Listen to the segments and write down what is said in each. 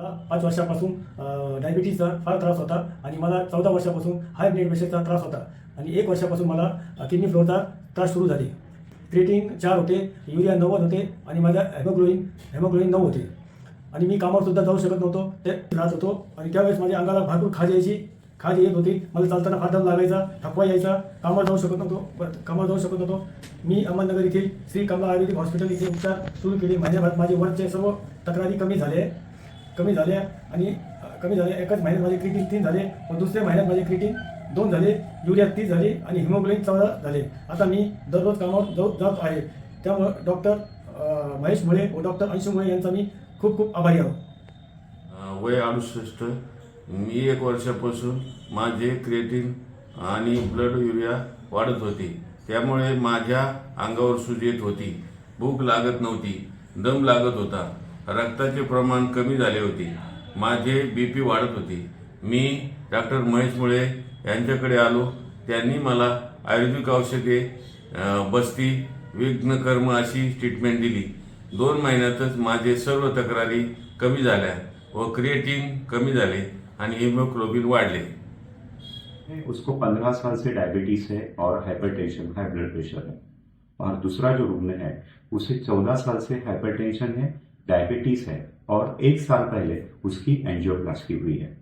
मला 5 वर्षापासून डायबिटीजचा फार त्रास होता आणि मला 14 वर्षापासून हाय ब्लड प्रेशरचा त्रास होता आणि 1 वर्षापासून मला किडनी फ्लोचा त्रास सुरू झाले. क्रिएटिन 4 होते, युरिया 90 होते आणि माझा हेमोग्लोबिन 9 होते आणि मी कामावर सुद्धा जाऊ शकत नव्हतो. ते राहत होतो आणि त्यावेळेस माझ्या अंगाला भरपूर खाज येत होती. मला चालताना फार दम लागायचा, थकवा यायचा, कामावर जाऊ शकत नव्हतो. मी अहमदनगर येथील श्री कमला आयुर्वेदिक हॉस्पिटल इथे उपचार सुरू केले. महिन्याभरात माझे वरचे सर्व तक्रारी कमी झाल्या. एकाच महिन्यात माझे क्रिएटिन 3 झाले व दुसऱ्या महिन्यात माझे क्रिएटिन 2 झाले, युरिया 30 झाले आणि हिमोग्लोबिन 14 झाले. आता मी दररोज कामावर जात आहे. त्यामुळे डॉक्टर महेश मुळे व डॉक्टर अंशु मुळे यांचा मी खूप खूप आभारी आहोत. वय 68. मी 1 वर्षापासून माझे क्रिएटिन आणि ब्लड युरिया वाढत होते. त्यामुळे माझ्या अंगावर सूज येत होती, भूक लागत नव्हती, दम लागत होता, रक्ताचे प्रमाण कमी झाले होते, माझे बीपी वाढत होते. मी डॉक्टर महेश मुळे यांच्याकडे आलो. त्यांनी मला आयुर्वेदिक औषधे, बस्ती, विघ्नकर्म अशी ट्रीटमेंट दिली. 2 महिन्यातच माझे सर्व तक्रारी कमी झाल्या व क्रिएटिन कमी झाले आणि हिमोग्लोबिन वाढले. उसको 15 साल से डायबिटीज है और हाइपरटेंशन, हाई ब्लड प्रेशर है। और दूसरा जो रुग्ण है उसे 14 साल से हाइपरटेंशन है, डायबिटीज है और 1 साल पहले उसकी एंजियोप्लास्टी हुई है।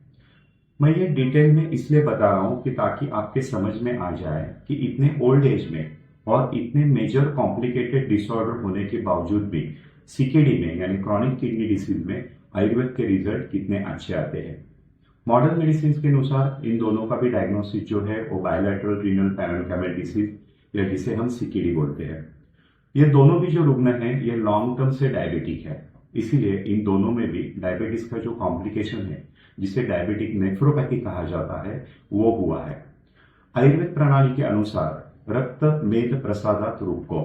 मैं ये डिटेल में इसलिए बता रहा हूं कि ताकि आपके समझ में आ जाए कि इतने ओल्ड एज में और इतने मेजर कॉम्प्लिकेटेड डिसऑर्डर होने के बावजूद भी सीकेडी में यानी क्रॉनिक किडनी डिसीज में आयुर्वेद के रिजल्ट कितने अच्छे आते हैं। मॉडर्न मेडिसिन के अनुसार इन दोनों का भी डायग्नोसिस जो है वो बायलैटरल रीनल पैरेन्काइमल डिसीज या जिसे हम सीकेडी बोलते हैं। ये दोनों भी जो रुग्ण हैं ये लॉन्ग टर्म से डायबिटिक है, इसीलिए इन दोनों में भी डायबिटीज का जो कॉम्प्लिकेशन है जिसे डायबिटिक नेफ्रोपैथी कहा जाता है वो हुआ है। आयुर्वेद प्रणाली के अनुसार रक्त मेद प्रसादात रुक्को,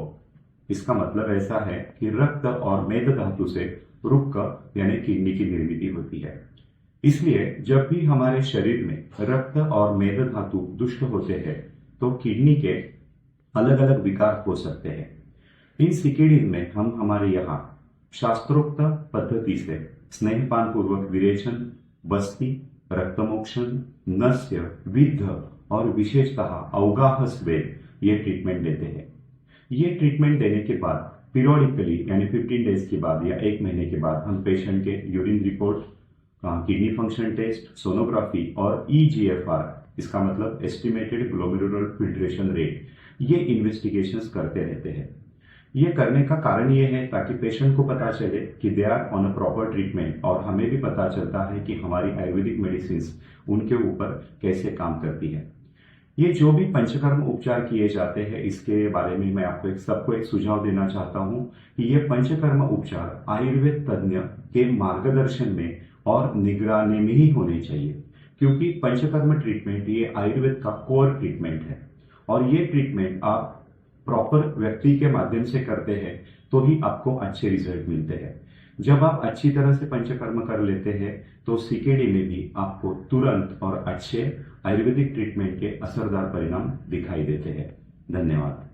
इसका मतलब ऐसा है कि रक्त और मेद धातु से रुक्क यानी किडनी की निर्मित होती है। इसलिए जब भी हमारे शरीर में रक्त और मेद धातु दुष्ट होते हैं तो किडनी के अलग अलग विकार हो सकते हैं। इन सीकेडी में हम हमारे यहाँ शास्त्रोक्त पद्धति से स्नेहपान पूर्वक विरेचन, बस्ती, रक्तमोक्षण, नस्य, विद्ध और विशेषतः अवगाह स्वेद ये ट्रीटमेंट देते हैं। ये ट्रीटमेंट देने के बाद पीरियडिकली यानी 15 डेज के बाद या 1 महीने के बाद हम पेशेंट के urine report, kidney function test, sonography और EGFR, इसका मतलब एस्टिमेटेड ग्लोमेरुलर फिल्ट्रेशन रेट, ये इन्वेस्टिगेशंस करते रहते हैं। ये करने का कारण ये है ताकि पेशेंट को पता चले कि they are on a proper treatment और हमें भी पता चलता है कि हमारी आयुर्वेदिक मेडिसिन उनके ऊपर कैसे काम करती है। ये जो भी पंचकर्म उपचार किए जाते हैं इसके बारे में मैं आपको सबको एक सुझाव देना चाहता हूं कि ये पंचकर्म उपचार आयुर्वेद तज्ञ के मार्गदर्शन में और निगरानी में ही होने चाहिए, क्योंकि पंचकर्म ट्रीटमेंट ये आयुर्वेद का कोर ट्रीटमेंट है और ये ट्रीटमेंट आप प्रॉपर व्यक्ति के माध्यम से करते हैं तो ही आपको अच्छे रिजल्ट मिलते हैं। जब आप अच्छी तरह से पंचकर्म कर लेते हैं तो सीकेडी में भी आपको तुरंत और अच्छे आयुर्वेदिक ट्रीटमेंट के असरदार परिणाम दिखाई देते हैं। धन्यवाद।